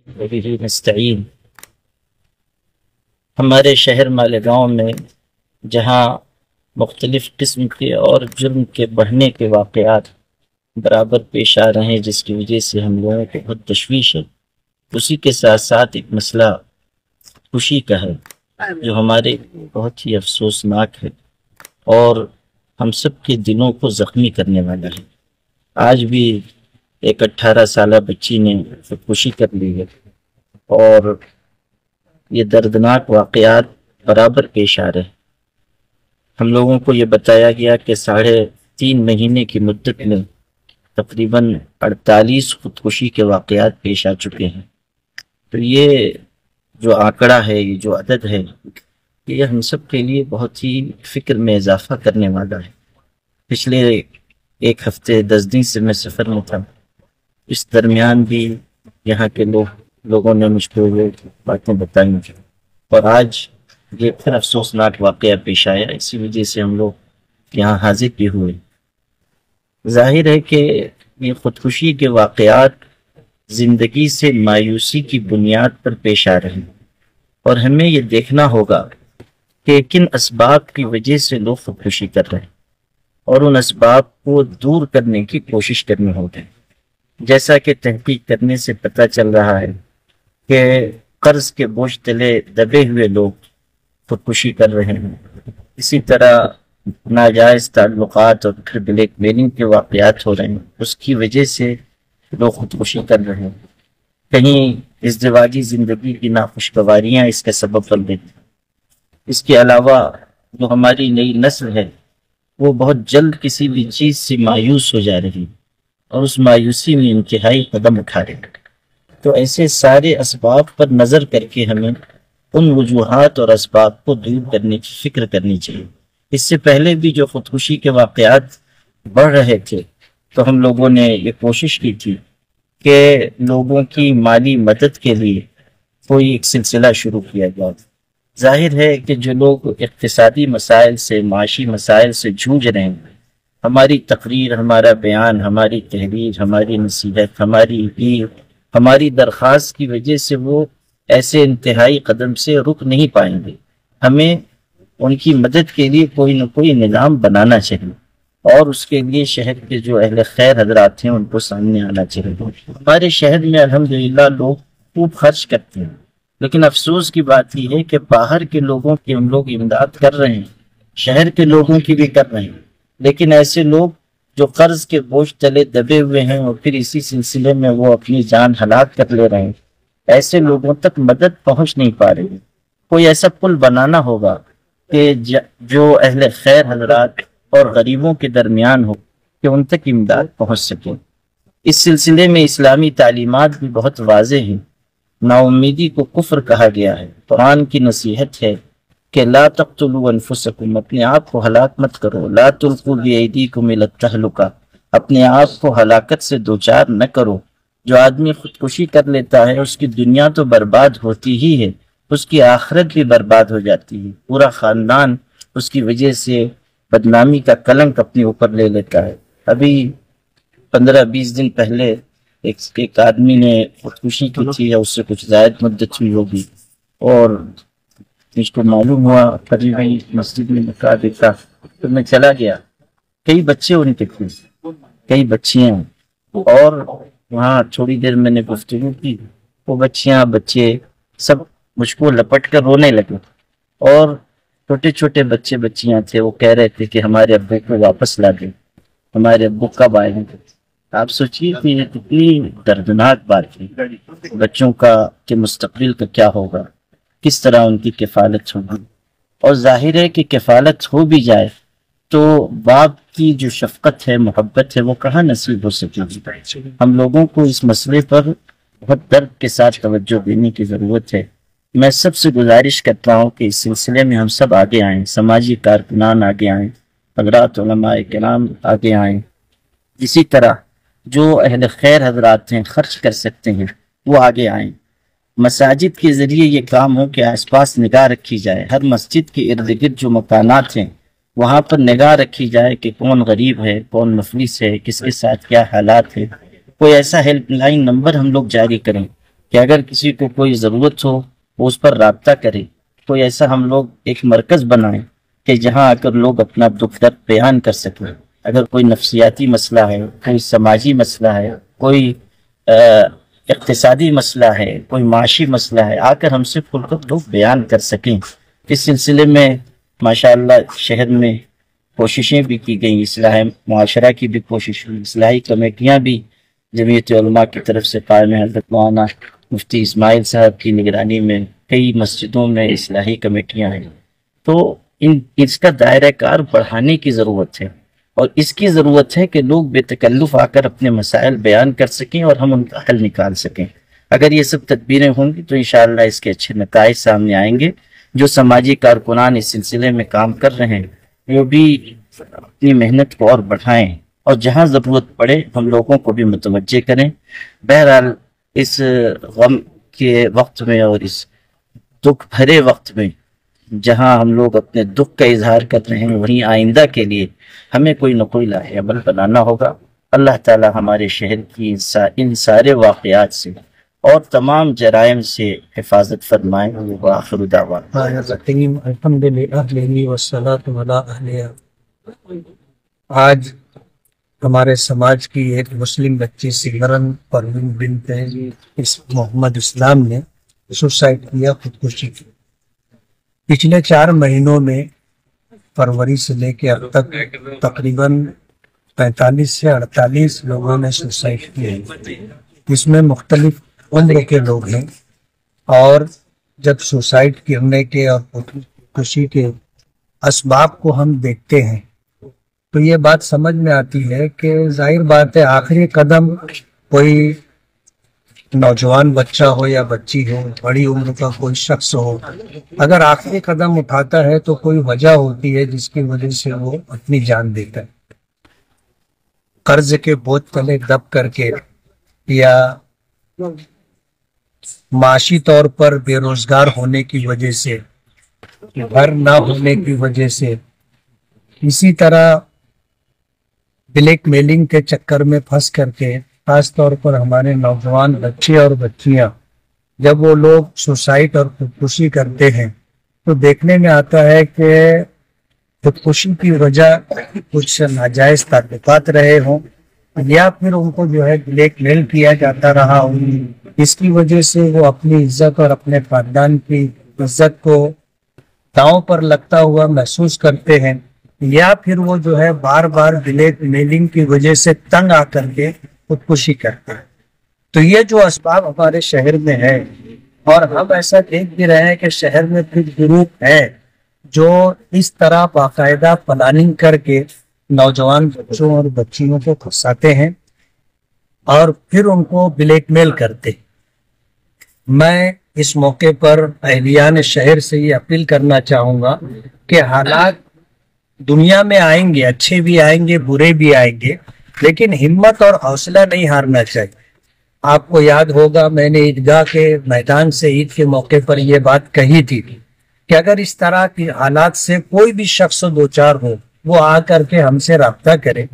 وبه نستعین۔ ہمارے شہر مالیگاؤں میں جہاں مختلف قسم کے اور جرم کے بڑھنے کے واقعات برابر پیش آ رہے ہیں، جس کی وجہ سے ہم لوگوں کو بہت تشویش ہے، اسی کے ساتھ ساتھ ایک مسئلہ خوشی کا ہے جو ہمارے بہت ہی افسوسناک ہے اور ہم سب کے دلوں کو زخمی کرنے والا ہے۔ آج بھی ایک 18 سالہ بچی نے خودکشی کر لی ہے اور یہ دردناک واقعات برابر پیش آ رہے ہیں۔ ہم لوگوں کو یہ بتایا گیا کہ 3.5 مہینے کی مدت میں تقریباً 48 خودکشی کے واقعات پیش آ چکے ہیں۔ تو یہ جو آنکڑا ہے، یہ جو عدد ہے، یہ ہم سب کے لیے بہت ہی فکر میں اضافہ کرنے والا ہے۔ پچھلے 1 ہفتے 10 دن سے میں سفر میں تھا، اس درمیان بھی یہاں کے لوگوں نے مجھ کو یہ باتیں بتائی مجھے، اور آج یہ پھر افسوسناک واقعہ پیش آیا، اسی وجہ سے ہم لوگ یہاں حاضر بھی ہوئے۔ ظاہر ہے کہ یہ خودکشی کے واقعات زندگی سے مایوسی کی بنیاد پر پیش آ رہے ہیں، اور ہمیں یہ دیکھنا ہوگا کہ کن اسباب کی وجہ سے لوگ خودکشی کر رہے ہیں اور ان اسباب کو دور کرنے کی کوشش کرنی ہوگی۔ جیسا کہ تحقیق کرنے سے پتہ چل رہا ہے کہ قرض کے بوجھ تلے دبے ہوئے لوگ خودکشی کر رہے ہیں، اسی طرح ناجائز تعلقات اور پھر بلیک میلنگ کے واقعات ہو رہے ہیں، اس کی وجہ سے لوگ خودکشی کر رہے ہیں۔ کہیں ازدواجی زندگی کی ناخوشگواریاں اس کا سبب بن دیتی ہیں۔ اس کے علاوہ جو ہماری نئی نسل ہے وہ بہت جلد کسی بھی چیز سے مایوس ہو جا رہی ہے اور اس مایوسی میں انتہائی قدم اٹھا رہے ہیں۔ تو ایسے سارے اسباب پر نظر کر کے ہمیں ان وجوہات اور اسباب کو دور کرنے کی فکر کرنی چاہیے۔ اس سے پہلے بھی جو خودکشی کے واقعات بڑھ رہے تھے تو ہم لوگوں نے یہ کوشش کی تھی کہ لوگوں کی مالی مدد کے لیے کوئی ایک سلسلہ شروع کیا گیا۔ ظاہر ہے کہ جو لوگ اقتصادی مسائل سے، معاشی مسائل سے جوجھ رہے ہیں، ہماری تقریر، ہمارا بیان، ہماری تحریر، ہماری نصیحت، ہماری اپیل، ہماری درخواست کی وجہ سے وہ ایسے انتہائی قدم سے رک نہیں پائیں گے۔ ہمیں ان کی مدد کے لیے کوئی نہ کوئی نظام بنانا چاہیے، اور اس کے لیے شہر کے جو اہل خیر حضرات ہیں ان کو سامنے آنا چاہیے۔ ہمارے شہر میں الحمدللہ لوگ خوب خرچ کرتے ہیں، لیکن افسوس کی بات یہ ہے کہ باہر کے لوگوں کی ہم لوگ امداد کر رہے ہیں، شہر کے لوگوں کی بھی کر رہے ہیں، لیکن ایسے لوگ جو قرض کے بوجھ تلے دبے ہوئے ہیں اور پھر اسی سلسلے میں وہ اپنی جان ہلاک کر لے رہے ہیں، ایسے لوگوں تک مدد پہنچ نہیں پا رہی ہے۔ کوئی ایسا پل بنانا ہوگا کہ جو اہل خیر حضرات اور غریبوں کے درمیان ہو کہ ان تک امداد پہنچ سکے۔ اس سلسلے میں اسلامی تعلیمات بھی بہت واضح ہیں۔ نا امیدی کو کفر کہا گیا ہے۔ قرآن کی نصیحت ہے کہ لا تقتلوا انفسکم، اپنے آپ کو ہلاک مت کرو، لا تلقوا بایدیکم الی التہلکہ، اپنے آپ کو ہلاکت سے دوچار نہ کرو۔ جو آدمی خودکشی کر لیتا ہے اس کی دنیا تو برباد ہوتی ہی ہے، اس کی آخرت بھی برباد ہو جاتی ہے، پورا خاندان اس کی وجہ سے بدنامی کا کلنک اپنے اوپر لے لیتا ہے۔ ابھی 15-20 دن پہلے ایک آدمی نے خودکشی کی تھی، یا اس سے کچھ زائد مدت ہوئی ہوگی، اور مجھ کو معلوم ہوا قریبی مسجد میں نکاح دیتا تو میں چلا گیا۔ کئی بچے ان کے تھے، کئی بچیاں، اور وہاں تھوڑی دیر میں نے گفتگو کی، وہ بچیاں بچے سب مجھ کو لپٹ کر رونے لگے، اور چھوٹے چھوٹے بچے بچیاں تھے، وہ کہہ رہے تھے کہ ہمارے ابو کو واپس لا دیں، ہمارے ابو کب آئیں گے۔ آپ سوچیے کہ یہ کتنی دردناک بات ہے، بچوں کا کہ مستقبل کا کیا ہوگا، کس طرح ان کی کفالت ہوگی۔ اور ظاہر ہے کہ کفالت ہو بھی جائے تو باپ کی جو شفقت ہے، محبت ہے، وہ کہاں نصیب ہو سکے گی۔ ہم لوگوں کو اس مسئلے پر بہت درد کے ساتھ توجہ دینے کی ضرورت ہے۔ میں سب سے گزارش کرتا ہوں کہ اس سلسلے میں ہم سب آگے آئیں، سماجی کارکنان آگے آئیں، حضرات علماء کرام آگے آئیں، اسی طرح جو اہل خیر حضرات ہیں خرچ کر سکتے ہیں وہ آگے آئیں۔ مساجد کے ذریعے یہ کام ہو کہ آس پاس نگاہ رکھی جائے، ہر مسجد کے ارد گرد جو مکانات ہیں وہاں پر نگاہ رکھی جائے کہ کون غریب ہے، کون مفلس ہے، کس کے ساتھ کیا حالات ہے۔ کوئی ایسا ہیلپ لائن نمبر ہم لوگ جاری کریں کہ اگر کسی کو کوئی ضرورت ہو وہ اس پر رابطہ کرے. کوئی ایسا ہم لوگ ایک مرکز بنائیں کہ جہاں آ کر لوگ اپنا دکھ درد بیان کر سکیں. اگر کوئی نفسیاتی مسئلہ ہے، کوئی سماجی مسئلہ ہے، کوئی اقتصادی مسئلہ ہے، کوئی معاشی مسئلہ ہے، آ کر ہم سے کھل کر لوگ بیان کر سکیں. اس سلسلے میں ماشاءاللہ شہر میں کوششیں بھی کی گئیں، اصلاح معاشرہ کی بھی کوشش ہوئی، اصلاحی کمیٹیاں بھی جمعیت علماء کی طرف سے قائم ہیں. حضرت مولانا مفتی اسماعیل صاحب کی نگرانی میں کئی مسجدوں میں اصلاحی کمیٹیاں ہیں. تو اس کا دائرہ کار بڑھانے کی ضرورت ہے، اور اس کی ضرورت ہے کہ لوگ بے تکلف آ کر اپنے مسائل بیان کر سکیں اور ہم ان کا حل نکال سکیں. اگر یہ سب تدبیریں ہوں گی تو انشاءاللہ اس کے اچھے نتائج سامنے آئیں گے. جو سماجی کارکنان اس سلسلے میں کام کر رہے ہیں وہ بھی اپنی محنت کو اور بڑھائیں، اور جہاں ضرورت پڑے ہم لوگوں کو بھی متوجہ کریں. بہرحال اس غم کے وقت میں اور اس دکھ بھرے وقت میں جہاں ہم لوگ اپنے دکھ کا اظہار کر رہے ہیں، وہیں آئندہ کے لیے ہمیں کوئی نہ کوئی لاہ عمل بنانا ہوگا. اللہ تعالی ہمارے شہر کی ان سارے واقعات سے اور تمام جرائم سے حفاظت فرمائیں. وآخر دعوانا آج ہمارے سماج کی ایک مسلم بچی سمرن پروین بنت محمد اسلام نے سوسائڈ کیا، خودکشی کی. پچھلے 4 مہینوں میں فروری سے لے کے اب تک تقریباً 45 سے 48 لوگوں نے سوسائڈ کیا. اس میں مختلف عمر کے لوگ ہیں، اور جب سوسائڈ کرنے کے اور خودکشی کے اسباب کو ہم دیکھتے ہیں تو یہ بات سمجھ میں آتی ہے کہ ظاہر بات ہے آخری قدم کوئی نوجوان بچہ ہو یا بچی ہو، بڑی عمر کا کوئی شخص ہو، اگر آخری قدم اٹھاتا ہے تو کوئی وجہ ہوتی ہے جس کی وجہ سے وہ اپنی جان دیتا ہے. قرض کے بوجھ تلے دب کر کے، یا معاشی طور پر بے روزگار ہونے کی وجہ سے، گھر نہ ہونے کی وجہ سے، اسی طرح بلیک میلنگ کے چکر میں پھنس کر کے، خاص طور پر ہمارے نوجوان بچے اور بچیاں جب وہ لوگ سوسائڈ اور خودکشی کرتے ہیں تو دیکھنے میں آتا ہے کہ خودکشی کی وجہ کچھ ناجائز تعلقات رہے ہوں، یا پھر ان کو جو ہے بلیک میل کیا جاتا رہا ہو، اس کی وجہ سے وہ اپنی عزت اور اپنے خاندان کی عزت کو داؤں پر لگتا ہوا محسوس کرتے ہیں، یا پھر وہ جو ہے بار بار بلیک میلنگ کی وجہ سے تنگ آ کر کے خودکشی کرتے ہیں. تو یہ جو اسباب ہمارے شہر میں ہے، اور ہم ایسا دیکھ بھی رہے ہیں کہ شہر میں کچھ گروپ ہے جو اس طرح باقاعدہ پلاننگ کر کے نوجوان بچوں اور بچیوں کو پھنساتے ہیں اور پھر ان کو بلیک میل کرتے. میں اس موقع پر اہلیان شہر سے یہ اپیل کرنا چاہوں گا کہ حالات دنیا میں آئیں گے، اچھے بھی آئیں گے، برے بھی آئیں گے، لیکن ہمت اور حوصلہ نہیں ہارنا چاہیے. آپ کو یاد ہوگا میں نے عیدگاہ کے میدان سے عید کے موقع پر یہ بات کہی تھی کہ اگر اس طرح کی حالات سے کوئی بھی شخص دوچار ہو، وہ آ کر کے ہم سے رابطہ کرے،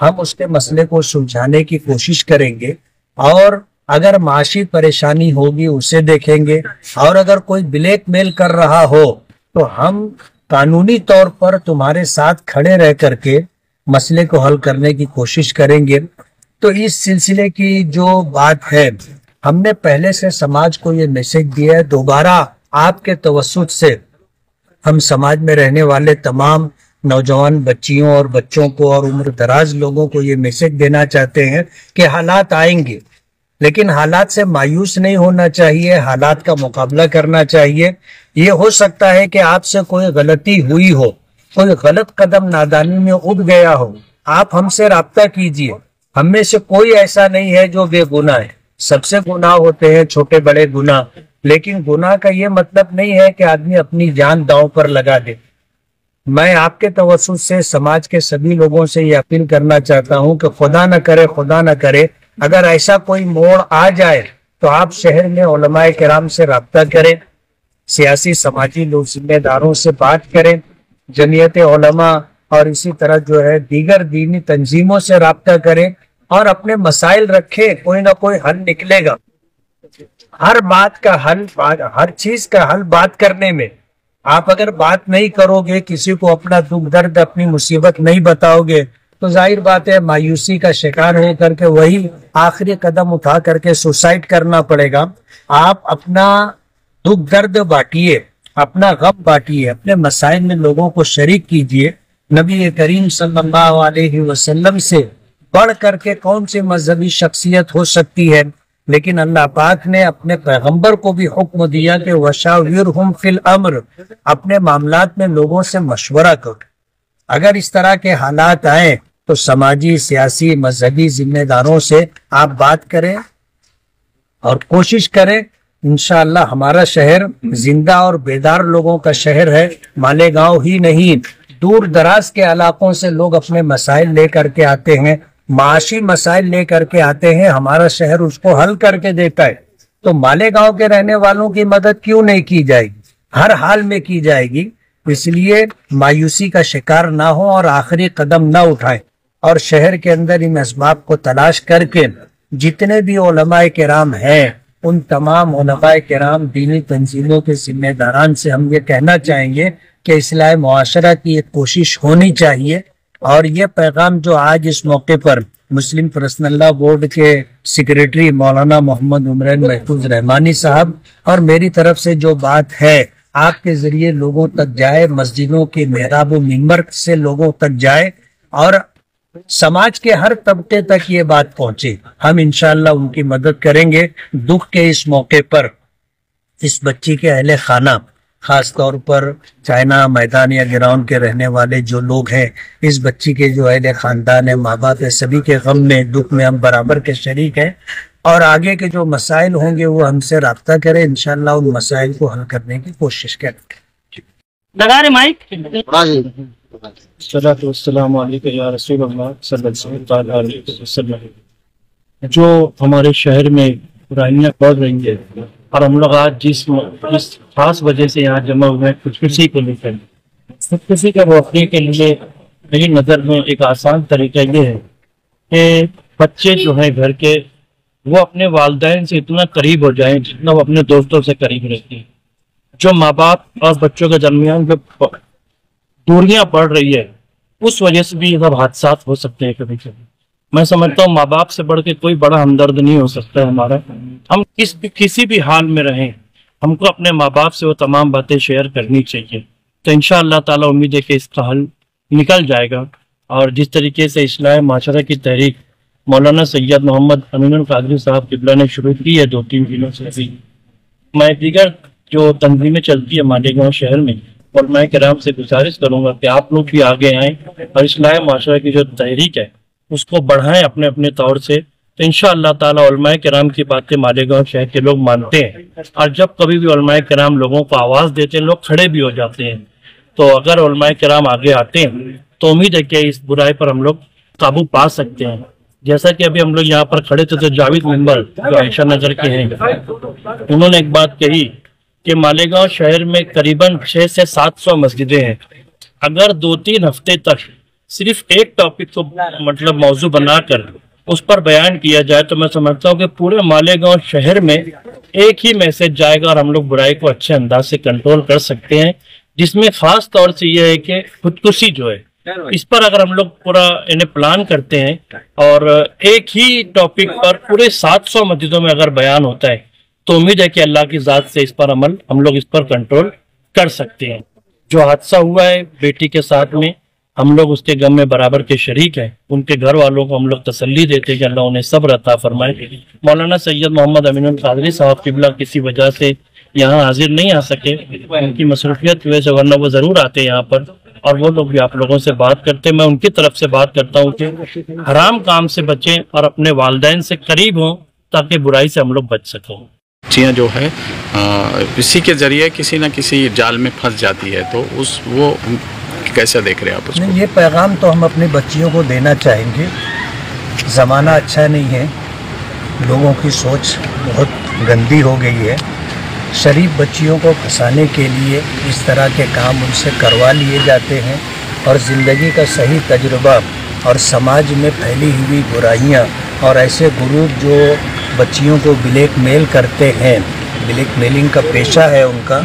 ہم اس کے مسئلے کو سلجھانے کی کوشش کریں گے، اور اگر معاشی پریشانی ہوگی اسے دیکھیں گے، اور اگر کوئی بلیک میل کر رہا ہو تو ہم قانونی طور پر تمہارے ساتھ کھڑے رہ کر کے مسئلے کو حل کرنے کی کوشش کریں گے. تو اس سلسلے کی جو بات ہے، ہم نے پہلے سے سماج کو یہ میسج دیا ہے، دوبارہ آپ کے توسط سے ہم سماج میں رہنے والے تمام نوجوان بچیوں اور بچوں کو اور عمر دراز لوگوں کو یہ میسج دینا چاہتے ہیں کہ حالات آئیں گے، لیکن حالات سے مایوس نہیں ہونا چاہیے، حالات کا مقابلہ کرنا چاہیے. یہ ہو سکتا ہے کہ آپ سے کوئی غلطی ہوئی ہو، کوئی غلط قدم نادانی میں اٹھ گیا ہو، آپ ہم سے رابطہ کیجئے. ہم میں سے کوئی ایسا نہیں ہے جو بے گناہ ہے، سب سے گناہ ہوتے ہیں، چھوٹے بڑے گناہ، لیکن گناہ کا یہ مطلب نہیں ہے کہ آدمی اپنی جان داؤں پر لگا دے. میں آپ کے توسط سے سماج کے سبھی لوگوں سے یہ اپیل کرنا چاہتا ہوں کہ خدا نہ کرے اگر ایسا کوئی موڑ آ جائے تو آپ شہر میں علماء کرام سے رابطہ کریں، سیاسی سماجی لوگ ذمہ داروں سے بات کریں، جمعیت علماء اور اسی طرح جو ہے دیگر دینی تنظیموں سے رابطہ کریں اور اپنے مسائل رکھیں، کوئی نہ کوئی حل نکلے گا. ہر بات کا حل، ہر چیز کا حل بات کرنے میں. آپ اگر بات نہیں کرو گے، کسی کو اپنا دکھ درد، اپنی مصیبت نہیں بتاؤ گے، تو ظاہر بات ہے مایوسی کا شکار ہو کر کے وہی آخری قدم اٹھا کر کے سوسائڈ کرنا پڑے گا. آپ اپنا دکھ درد بانٹیے، اپنا غم بانٹیے، اپنے مسائل میں لوگوں کو شریک کیجیے. نبی کریم صلی اللہ علیہ وسلم سے بڑھ کر کے کون سی مذہبی شخصیت ہو سکتی ہے؟ لیکن اللہ پاک نے اپنے پیغمبر کو بھی حکم دیا کہ وَشَاوِرْهُمْ فِي الْأَمْرِ، اپنے معاملات میں لوگوں سے مشورہ کرو. اگر اس طرح کے حالات آئیں تو سماجی، سیاسی، مذہبی ذمہ داروں سے آپ بات کریں اور کوشش کریں. انشاءاللہ ہمارا شہر زندہ اور بیدار لوگوں کا شہر ہے. مالیگاؤں ہی نہیں، دور دراز کے علاقوں سے لوگ اپنے مسائل لے کر کے آتے ہیں، معاشی مسائل لے کر کے آتے ہیں، ہمارا شہر اس کو حل کر کے دیتا ہے. تو مالیگاؤں کے رہنے والوں کی مدد کیوں نہیں کی جائے گی؟ ہر حال میں کی جائے گی. اس لیے مایوسی کا شکار نہ ہو اور آخری قدم نہ اٹھائیں، اور شہر کے اندر ان اسباب کو تلاش کر کے جتنے بھی علماء کرام ہیں، ان تمام علماء کرام، دینی تنظیموں کے ذمہ داران سے ہم یہ کہنا چاہیں گے کہ اصلاح معاشرہ کی ایک کوشش ہونی چاہیے. اور یہ پیغام جو آج اس موقع پر مسلم پرسنل لا بورڈ کے سیکریٹری مولانا محمد عمران محفوظ رحمانی صاحب اور میری طرف سے جو بات ہے آپ کے ذریعے لوگوں تک جائے، مسجدوں کے محراب و منبر سے لوگوں تک جائے اور سماج کے ہر طبقے تک یہ بات پہنچے. ہم انشاءاللہ ان کی مدد کریں گے. دکھ کے اس موقع پر اس بچی کے اہل خانہ، خاص طور پر چائنا میدان یا گراؤنڈ کے رہنے والے جو لوگ ہیں، اس بچی کے جو اہل خاندان ہیں، ماں باپ ہے، سبھی کے غم میں، دکھ میں ہم برابر کے شریک ہیں. اور آگے کے جو مسائل ہوں گے وہ ہم سے رابطہ کریں، انشاءاللہ ان مسائل کو حل کرنے کی کوشش کریں. لگا رہے مائک. الصلاۃ والسلام علیکم یا رسول اللہ صلی اللہ علیہ وسلم. جو ہمارے شہر میں برائیاں بڑھ رہی ہیں اور ہم لوگ آج جس خاص وجہ سے یہاں جمع ہوئے ہیں، خودکشی کو لے کر، خودکشی کا روکنے کے لیے میری نظر میں ایک آسان طریقہ یہ ہے کہ بچے جو ہیں گھر کے، وہ اپنے والدین سے اتنا قریب ہو جائیں جتنا وہ اپنے دوستوں سے قریب رہتے ہیں. جو ماں باپ اور بچوں کے درمیان جو دوریاں پڑ رہی ہے، اس وجہ سے بھی یہ سب حادثات ہو سکتے ہیں کبھی کبھی. میں سمجھتا ہوں ماں باپ سے بڑھ کے کوئی بڑا ہمدرد نہیں ہو سکتا ہے ہمارا. ہم کسی بھی حال میں رہیں، ہم کو اپنے ماں باپ سے وہ تمام باتیں شیئر کرنی چاہیے. تو انشاءاللہ تعالیٰ امید ہے کہ اس کا حل نکل جائے گا. اور جس طریقے سے اصلاح معاشرہ کی تحریک مولانا سید محمد امین القادری صاحب قبلہ نے شروع کی ہے 2-3 دنوں سے ابھی، میں دیگر جو تنظیمیں چلتی ہے مالیگاؤں شہر میں، علماء کرام سے گزارش کروں گا کہ آپ لوگ بھی آگے آئیں اور اصلاح معاشرہ کی جو تحریک ہے اس کو بڑھائیں اپنے اپنے طور سے. تو انشاءاللہ تعالیٰ علماء کرام کی باتیں مالیگاؤں شہر کے لوگ مانتے ہیں، اور جب کبھی بھی علماء کرام لوگوں کو آواز دیتے ہیں، لوگ کھڑے بھی ہو جاتے ہیں. تو اگر علماء کرام آگے آتے ہیں تو امید ہے کہ اس برائی پر ہم لوگ قابو پا سکتے ہیں. جیسا کہ ابھی ہم لوگ یہاں پر کھڑے تھے تو جاوید ممبر جو عائشہ نگر کے ہیں، انہوں نے ایک بات کہی کہ مالیگاؤں شہر میں قریباً 600 سے 700 مسجدیں ہیں. اگر 2-3 ہفتے تک صرف ایک ٹاپک کو مطلب موضوع بنا کر اس پر بیان کیا جائے تو میں سمجھتا ہوں کہ پورے مالیگاؤں شہر میں ایک ہی میسج جائے گا اور ہم لوگ برائی کو اچھے انداز سے کنٹرول کر سکتے ہیں. جس میں خاص طور سے یہ ہے کہ خودکشی جو ہے، اس پر اگر ہم لوگ پورا انہیں پلان کرتے ہیں اور ایک ہی ٹاپک پر پورے 700 مسجدوں میں اگر بیان ہوتا ہے تو امید ہے کہ اللہ کی ذات سے اس پر عمل ہم لوگ اس پر کنٹرول کر سکتے ہیں. جو حادثہ ہوا ہے بیٹی کے ساتھ میں، ہم لوگ اس کے غم میں برابر کے شریک ہیں. ان کے گھر والوں کو ہم لوگ تسلی دیتے ہیں کہ اللہ انہیں صبر عطا فرمائے. مولانا سید محمد امین القادری صاحب قبلہ کسی وجہ سے یہاں حاضر نہیں آ سکے، ان کی مصروفیت کی وجہ سے، ورنہ وہ ضرور آتے یہاں پر اور وہ لوگ بھی آپ لوگوں سے بات کرتے. میں ان کی طرف سے بات کرتا ہوں کہ حرام کام سے بچیں اور اپنے والدین سے قریب ہوں تاکہ برائی سے ہم لوگ بچ سکیں. بچیاں جو ہے اسی کے ذریعے کسی نہ کسی جال میں پھنس جاتی ہے، تو وہ کیسے دیکھ رہے ہیں آپ اس کو؟ یہ پیغام تو ہم اپنی بچیوں کو دینا چاہیں گے. زمانہ اچھا نہیں ہے، لوگوں کی سوچ بہت گندی ہو گئی ہے. شریف بچیوں کو پھنسانے کے لیے اس طرح کے کام ان سے کروا لیے جاتے ہیں، اور زندگی کا صحیح تجربہ اور سماج میں پھیلی ہوئی برائیاں اور ایسے گروپ جو بچیوں کو بلیک میل کرتے ہیں، بلیک میلنگ کا پیشہ ہے ان کا،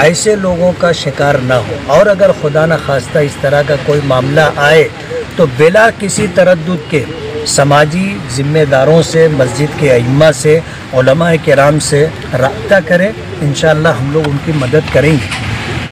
ایسے لوگوں کا شکار نہ ہو، اور اگر خدا نہ خواستہ اس طرح کا کوئی معاملہ آئے تو بلا کسی تردد کے سماجی ذمہ داروں سے، مسجد کے ائمہ سے، علماء کرام سے رابطہ کریں، انشاءاللہ ہم لوگ ان کی مدد کریں گے۔